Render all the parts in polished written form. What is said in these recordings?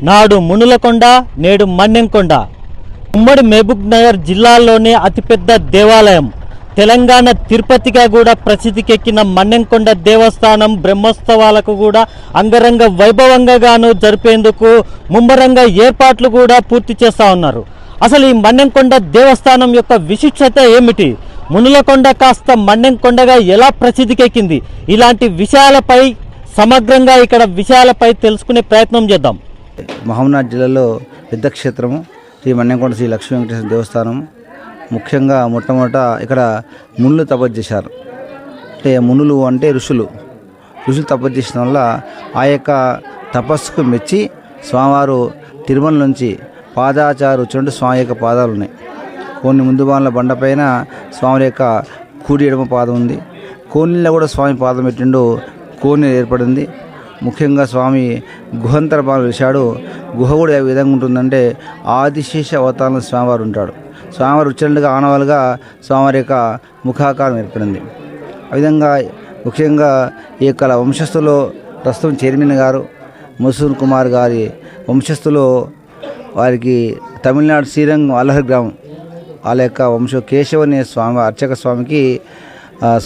నాడు మునులకొండ, నేడు మన్నెంకొండ. ఉమ్మడి మహబూబ్ నగర్ జిల్లాలోనే అతిపెద్ద దేవాలయం. తెలంగాణ తిరుపతిగా కూడా ప్రసిద్ధికెక్కిన మన్నెంకొండ దేవస్థానం బ్రహ్మోత్సవాలకు కూడా అంగరంగ వైభవంగాను జరిపేందుకు ముమ్మరంగా ఏర్పాట్లు కూడా పూర్తి చేస్తూ ఉన్నారు. అసలు ఈ మన్నెంకొండ దేవస్థానం యొక్క విశిష్టత ఏమిటి, మునులకొండ కాస్త మన్నెంకొండగా ఎలా ప్రసిద్ధికెక్కింది, ఇలాంటి విషయాలపై సమగ్రంగా ఇక్కడ విషయాలపై తెలుసుకునే ప్రయత్నం చేద్దాం. మహబూబ్నగర్ జిల్లాలో పెద్ద క్షేత్రము శ్రీ మన్నెంకొండ శ్రీ లక్ష్మీ వెంకటేశ్వర దేవస్థానం. ముఖ్యంగా మొట్టమొదట ఇక్కడ మునులు తపస్సు చేశారు. అంటే మునులు అంటే ఋషులు తపస్సు చేసిన వల్ల ఆ యొక్క తపస్సుకు మెచ్చి స్వామివారు తిరుమల నుంచి పాదాచారు వచ్చినట్టు స్వామి యొక్క పాదాలు ఉన్నాయి. కొన్ని ముందు బాణల బండపైన స్వామి యొక్క కూడి ఎడమ పాదం ఉంది. కోనిలో కూడా స్వామి పాదం పెట్టిండు, కోని ఏర్పడింది. ముఖ్యంగా స్వామి గుహంతర బాణలు వేశాడు. గుహ కూడా ఏ విధంగా ఉంటుందంటే ఆదిశేష అవతారంలో స్వామివారు ఉంటాడు. స్వామివారు వచ్చినట్టుగా ఆనవాలుగా స్వామివారి యొక్క ముఖాకారం ఏర్పడింది. ఆ విధంగా ముఖ్యంగా ఈ యొక్క వంశస్థులో ప్రస్తుతం చైర్మన్ గారు మసూర్ కుమార్ గారి వంశస్థులో వారికి తమిళనాడు శ్రీరంగం అల్లహరి గ్రామం వాళ్ళ యొక్క వంశ కేశవని స్వామి అర్చక స్వామికి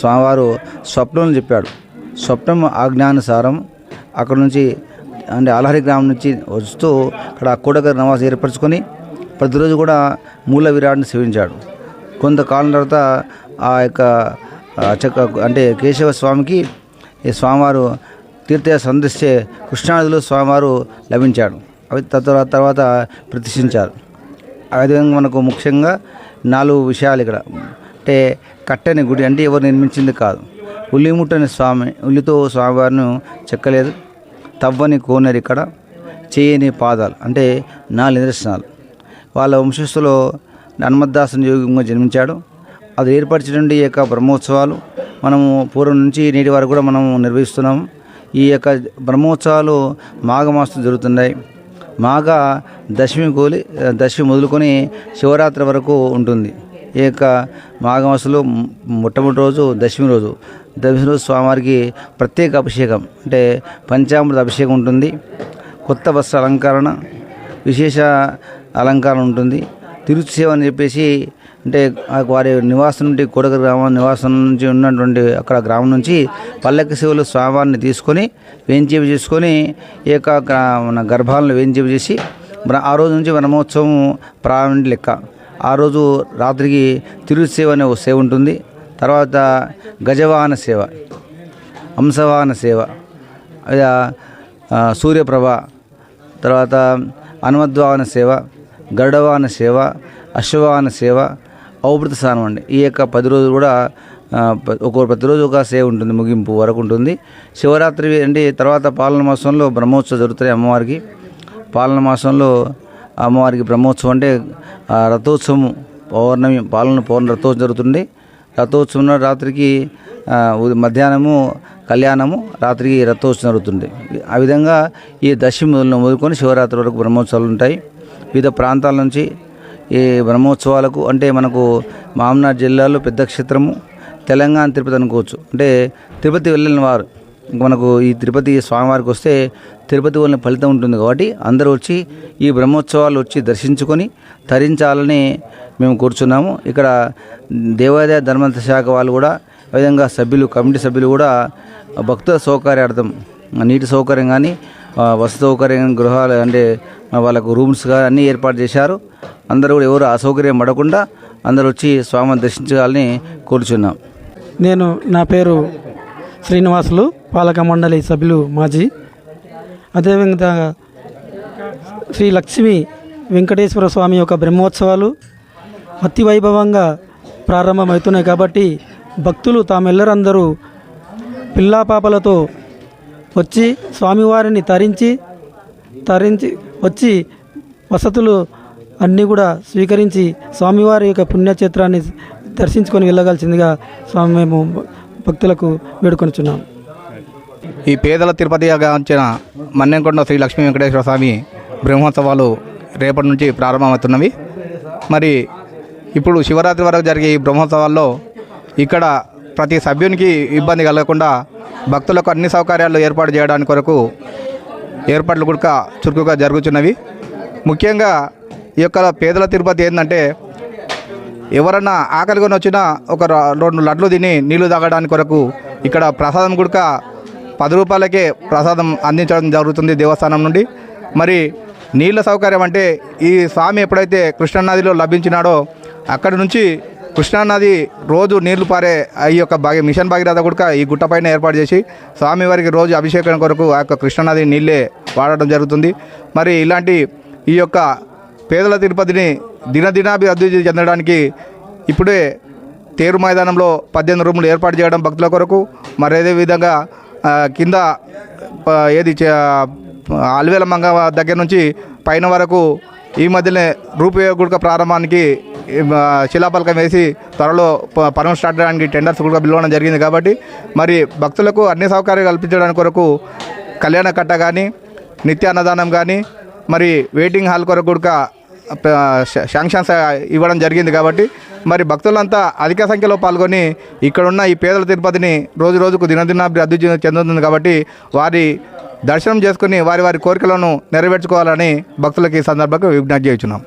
స్వామివారు స్వప్నం చెప్పాడు. స్వప్నం ఆజ్ఞానుసారం అక్కడ నుంచి అంటే అల్లహరి గ్రామం నుంచి వస్తూ అక్కడ కోటగారి నివాసం ఏర్పరచుకొని ప్రతిరోజు కూడా మూల విరాట్ని సేవించాడు. కొంతకాలం తర్వాత ఆ యొక్క అర్చక అంటే కేశవ స్వామికి ఈ స్వామివారు తీర్థయాత్ర సందర్శించే కృష్ణానదిలో స్వామివారు లభించాడు. అవి తర్వాత ప్రతిష్ఠించారు. అదేవిధంగా మనకు ముఖ్యంగా 4 విషయాలు ఇక్కడ. అంటే కట్టని గుడి అంటే ఎవరు నిర్మించింది కాదు. ఉల్లిముట్టని స్వామి, ఉల్లితో స్వామివారిని చెక్కలేదు. తవ్వని కోనేరు ఇక్కడ, చేయని పాదాలు అంటే 4 నిదర్శనాలు. వాళ్ళ వంశస్థులో హనుమద్దాసుని యోగంగా జన్మించాడు. అది ఏర్పరిచినటువంటి ఈ యొక్క బ్రహ్మోత్సవాలు మనము పూర్వం నుంచి నేటి వరకు కూడా మనము నిర్వహిస్తున్నాము. ఈ యొక్క బ్రహ్మోత్సవాలు మాఘమాసం జరుగుతున్నాయి. మాఘ దశమి మొదలుకొని శివరాత్రి వరకు ఉంటుంది. ఈ యొక్క మాఘమాసంలో మొట్టమొదటి రోజు దశమి రోజు స్వామివారికి ప్రత్యేక అభిషేకం అంటే పంచామృత అభిషేకం ఉంటుంది. కొత్త వస్త్ర అలంకరణ, విశేష అలంకారం ఉంటుంది. తిరుచేవ అని చెప్పేసి అంటే వారి నివాసం నుండి కోడగ గ్రామం నివాసం నుంచి ఉన్నటువంటి అక్కడ గ్రామం నుంచి పల్లకి సేవలు స్వామివారిని తీసుకొని వేంచేపు చేసుకొని ఈ యొక్క మన గర్భాలను వేంచేపు చేసి ఆ రోజు నుంచి వనమోత్సవం ప్రారంభం లెక్క. ఆ రోజు రాత్రికి తిరుసేవ అనే ఒక సేవ ఉంటుంది. తర్వాత గజవాహన సేవ, హంసవాహన సేవ, సూర్యప్రభ, తర్వాత హనుమద్వాహన సేవ, గరుడవాహన సేవ, అశ్వవాహన సేవ, ఔభృత స్నానం అండి. ఈ యొక్క 10 రోజులు కూడా ప్రతిరోజు ఒక సేవ ఉంటుంది, ముగింపు వరకు ఉంటుంది. శివరాత్రి అంటే తర్వాత పాలన మాసంలో బ్రహ్మోత్సవం జరుగుతాయి అమ్మవారికి. పాలన మాసంలో అమ్మవారికి బ్రహ్మోత్సవం అంటే రథోత్సవం పౌర్ణమి పౌర్ణ రథోత్సవం జరుగుతుంది. రథోత్సవం రాత్రికి మధ్యాహ్నము కళ్యాణము, రాత్రికి రథోత్సవం జరుగుతుంది. ఆ విధంగా ఈ దశమి మొదలుకొని శివరాత్రి వరకు బ్రహ్మోత్సవాలు ఉంటాయి. వివిధ ప్రాంతాల నుంచి ఈ బ్రహ్మోత్సవాలకు అంటే మనకు మహబూబ్నగర్ జిల్లాలో పెద్ద క్షేత్రము తెలంగాణ తిరుపతి అనుకోవచ్చు. అంటే తిరుపతి వెళ్ళిన వారు మనకు ఈ తిరుపతి స్వామివారికి వస్తే తిరుపతి వల్ల ఫలితం ఉంటుంది కాబట్టి అందరూ వచ్చి ఈ బ్రహ్మోత్సవాలు వచ్చి దర్శించుకొని తరించాలని మేము కూర్చున్నాము. ఇక్కడ దేవాదాయ ధర్మంత శాఖ వాళ్ళు కూడా విధంగా కమిటీ సభ్యులు కూడా భక్తుల సౌకర్యార్థం నీటి సౌకర్యం కానీ వసతి సౌకర్యం గృహాలు అంటే వాళ్ళకు రూమ్స్ కానీ అన్నీ ఏర్పాటు చేశారు. అందరూ కూడా ఎవరు అసౌకర్యం పడకుండా అందరూ వచ్చి స్వామిని దర్శించాలని కోరుచున్నాం. నా పేరు శ్రీనివాసులు, పాలక మండలి సభ్యులు మాజీ. అదేవిధంగా శ్రీ లక్ష్మీ వెంకటేశ్వర స్వామి యొక్క బ్రహ్మోత్సవాలు అతి వైభవంగా ప్రారంభమవుతున్నాయి కాబట్టి భక్తులు తామెల్లరందరూ పిల్లాపాపలతో వచ్చి స్వామివారిని తరించి వచ్చి వసతులు అన్నీ కూడా స్వీకరించి స్వామివారి యొక్క పుణ్యక్షేత్రాన్ని దర్శించుకొని వెళ్ళగలిసిందిగా స్వామి మేము భక్తులకు వేడుకొనిచున్నాం. ఈ పేదల తిరుపతిగా గాంచిన మన్నెంకొండ శ్రీ లక్ష్మీ వెంకటేశ్వర స్వామి బ్రహ్మోత్సవాలు రేపటి నుంచి ప్రారంభమవుతున్నవి. మరి ఇప్పుడు శివరాత్రి వరకు జరిగే ఈ బ్రహ్మోత్సవాల్లో ఇక్కడ ప్రతి సభ్యునికి ఇబ్బంది కలగకుండా భక్తులకు అన్ని సౌకర్యాలు ఏర్పాటు చేయడానికి కొరకు ఏర్పాట్లు కూడా చురుకుగా జరుగుతున్నవి. ముఖ్యంగా ఈ యొక్క పేదల తిరుపతి ఏంటంటే ఎవరన్నా ఆకలికొని వచ్చినా ఒక 2 లడ్లు తిని నీళ్లు తాగడానికి కొరకు ఇక్కడ ప్రసాదం కూడా 10 రూపాయలకే ప్రసాదం అందించడం జరుగుతుంది దేవస్థానం నుండి. మరి నీళ్ళ సౌకర్యం అంటే ఈ స్వామి ఎప్పుడైతే కృష్ణానదిలో లభించినాడో అక్కడి నుంచి కృష్ణానది రోజు నీళ్లు పారే ఈ యొక్క మిషన్ భగీరథ కూడా ఈ గుట్టపైన ఏర్పాటు చేసి స్వామివారికి రోజు అభిషేకం కొరకు ఆ యొక్క కృష్ణానది నీళ్ళే వాడటం జరుగుతుంది. మరి ఇలాంటి ఈ యొక్క పేదల తిరుపతిని దినదినాభివృద్ధి చెందడానికి ఇప్పుడే తేరు మైదానంలో 18 రూములు ఏర్పాటు చేయడం భక్తుల కొరకు, మరి అదేవిధంగా కింద అల్వేల మంగ దగ్గర నుంచి పైన వరకు ఈ మధ్యనే రూపే గుడక ప్రారంభానికి శిలాపలకం వేసి త్వరలో పనులు స్టార్ట్ చేయడానికి టెండర్స్ కూడా పిలవడం జరిగింది. కాబట్టి మరి భక్తులకు అన్ని సౌకర్యాలు కల్పించడానికి కొరకు కళ్యాణ కట్ట కానీ, నిత్య అన్నదానం కానీ, మరి వెయిటింగ్ హాల్ కొరకు కూడా శాంక్షన్స్ ఇవ్వడం జరిగింది. కాబట్టి మరి భక్తులంతా అధిక సంఖ్యలో పాల్గొని ఇక్కడున్న ఈ పేదల తిరుపతిని రోజు రోజుకు దినదినాభివృద్ధి చెందుతుంది. కాబట్టి వారి దర్శనం చేసుకుని వారి కోరికలను నెరవేర్చుకోవాలని భక్తులకి ఈ సందర్భంగా విజ్ఞప్తి చేస్తున్నాం.